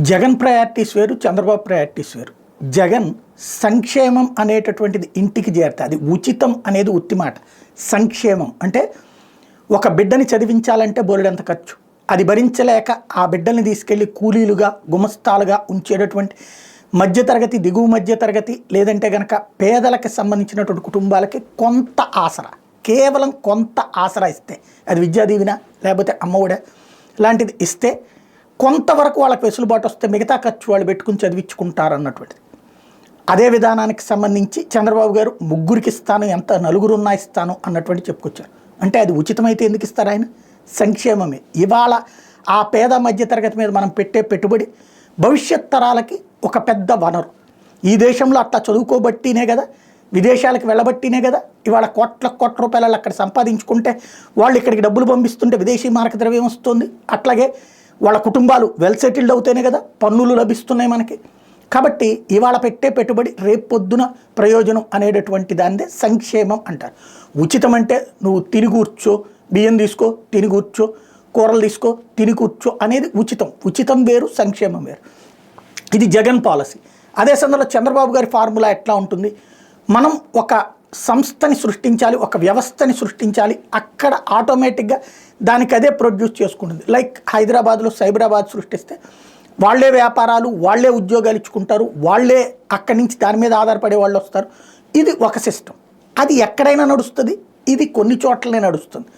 Jagan priorities వేరు, Chandrababu priorities వేరు. జగన్ సంక్షేమం అనేటటువంటిది ఇంటికి చేరితే అది ఉచితం అనేది ఉత్తి మాట. సంక్షేమం అంటే ఒక బిడ్డని చదివించాలంటే బోలెడంత ఖర్చు, అది భరించలేక ఆ బిడ్డల్ని తీసుకెళ్ళి కూలీలుగా గుమస్తాలుగా ఉంచేటటువంటి మధ్యతరగతి, దిగువ మధ్యతరగతి, లేదంటే కనుక పేదలకు సంబంధించినటువంటి కుటుంబాలకి కొంత ఆసరా, కేవలం కొంత ఆసరా ఇస్తే, అది విద్యా దీవెన లేకపోతే అమ్మఒడి లాంటిది ఇస్తే కొంతవరకు వాళ్ళకి వెసులుబాటు వస్తే మిగతా ఖర్చు వాళ్ళు పెట్టుకుని చదివించుకుంటారు అన్నటువంటిది. అదే విధానానికి సంబంధించి చంద్రబాబు గారు ముగ్గురికి ఇస్తాను, ఎంత నలుగురున్నా ఇస్తాను అన్నటువంటి చెప్పుకొచ్చారు. అంటే అది ఉచితమైతే ఎందుకు ఇస్తారు? ఆయన సంక్షేమమే. ఇవాళ ఆ పేద మధ్యతరగతి మీద మనం పెట్టే పెట్టుబడి భవిష్యత్ తరాలకి ఒక పెద్ద వనరు. ఈ దేశంలో అట్లా చదువుకోబట్టినే కదా, విదేశాలకు వెళ్ళబట్టినే కదా ఇవాళ కోట్ల రూపాయలు అక్కడ సంపాదించుకుంటే వాళ్ళు ఇక్కడికి డబ్బులు పంపిస్తుంటే విదేశీ మారక ద్రవ్యం వస్తుంది. అట్లాగే వాళ్ళ కుటుంబాలు వెల్ సెటిల్డ్ అవుతేనే కదా పన్నులు లభిస్తున్నాయి మనకి. కాబట్టి ఇవాళ పెట్టే పెట్టుబడి రేపు పొద్దున ప్రయోజనం అనేటటువంటి దాన్నే సంక్షేమం అంటారు. ఉచితం అంటే నువ్వు తిని కూర్చో, బియ్యం తీసుకో తిని కూర్చో, కూరలు తీసుకో తిని కూర్చో అనేది ఉచితం. ఉచితం వేరు, సంక్షేమం వేరు. ఇది జగన్ పాలసీ. అదే సందర్భంలో చంద్రబాబు గారి ఫార్ములా ఎట్లా ఉంటుంది? మనం ఒక సంస్థని సృష్టించాలి, ఒక వ్యవస్థని సృష్టించాలి, అక్కడ ఆటోమేటిక్గా దానికి అదే ప్రొడ్యూస్ చేసుకుంటుంది. లైక్ హైదరాబాద్లో సైబరాబాద్ సృష్టిస్తే వాళ్ళే వ్యాపారాలు, వాళ్ళే ఉద్యోగాలు ఇచ్చుకుంటారు, వాళ్ళే అక్కడి నుంచి దాని మీద ఆధారపడే వాళ్ళు వస్తారు. ఇది ఒక సిస్టమ్. అది ఎక్కడైనా నడుస్తుంది, ఇది కొన్ని చోట్లనే నడుస్తుంది.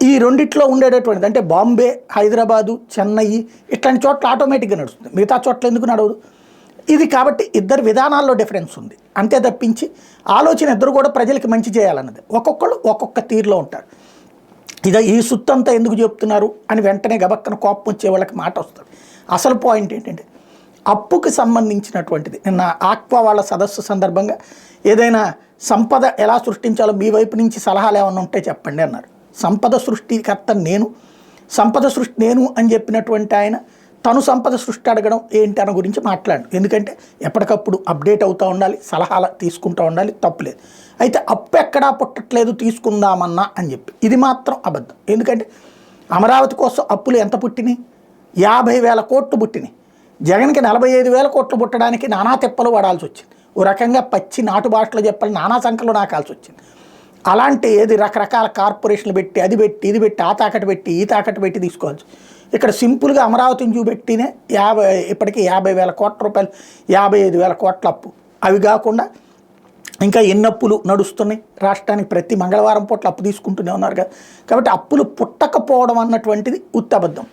ఈ రెండిట్లో ఉండేటటువంటిది అంటే బాంబే, హైదరాబాదు, చెన్నై ఇట్లాంటి చోట్ల ఆటోమేటిక్గా నడుస్తుంది, మిగతా చోట్ల ఎందుకు నడవదు? ఇది కాబట్టి ఇద్దరు విధానాల్లో డిఫరెన్స్ ఉంది. అంతే తప్పించి ఆలోచన ఇద్దరు కూడా ప్రజలకి మంచి చేయాలన్నది. ఒక్కొక్కళ్ళు ఒక్కొక్క తీరులో ఉంటారు. ఇదే ఈ సుత్తంతా ఎందుకు చెప్తున్నారు అని వెంటనే గబక్కన కోపం వచ్చే వాళ్ళకి మాట వస్తుంది. అసలు పాయింట్ ఏంటంటే అప్పుకి సంబంధించినటువంటిది. నిన్న ఆక్వా వాళ్ళ సదస్సు సందర్భంగా ఏదైనా సంపద ఎలా సృష్టించాలో మీ వైపు నుంచి సలహాలు ఏమైనా ఉంటే చెప్పండి అన్నారు. సంపద సృష్టికర్త నేను, సంపద సృష్టి నేను అని చెప్పినటువంటి ఆయన తను సంపద సృష్టి అడగడం ఏంటి అన్న గురించి మాట్లాడు. ఎందుకంటే ఎప్పటికప్పుడు అప్డేట్ అవుతూ ఉండాలి, సలహాలు తీసుకుంటూ ఉండాలి, తప్పులేదు. అయితే అప్పు ఎక్కడా పుట్టట్లేదు తీసుకుందామన్నా అని చెప్పి ఇది మాత్రం అబద్ధం. ఎందుకంటే అమరావతి కోసం అప్పులు ఎంత పుట్టినాయి? 50,000 కోట్లు పుట్టినాయి. జగన్కి 45,000 కోట్లు పుట్టడానికి నానా తెప్పలు పడాల్సి వచ్చింది. ఓ రకంగా పచ్చి నాటు భాషలో చెప్పాలి, నానా సంఖ్యలో నాకాల్సి వచ్చింది. అలాంటి ఏది రకరకాల కార్పొరేషన్లు పెట్టి, అది పెట్టి, ఇది పెట్టి, ఆ తాకట్టు పెట్టి, ఈ తాకట్టు పెట్టి తీసుకోవచ్చు. ఇక్కడ సింపుల్గా అమరావతిని చూపెట్టినే ఇప్పటికీ 50,000 కోట్ల రూపాయలు, 55,000 కోట్ల అప్పు. అవి కాకుండా ఇంకా ఎన్ని అప్పులు నడుస్తున్నాయి రాష్ట్రానికి? ప్రతి మంగళవారం పూట్ల అప్పు తీసుకుంటూనే ఉన్నారు కదా. కాబట్టి అప్పులు పుట్టకపోవడం అన్నటువంటిది ఉత్తబద్ధం.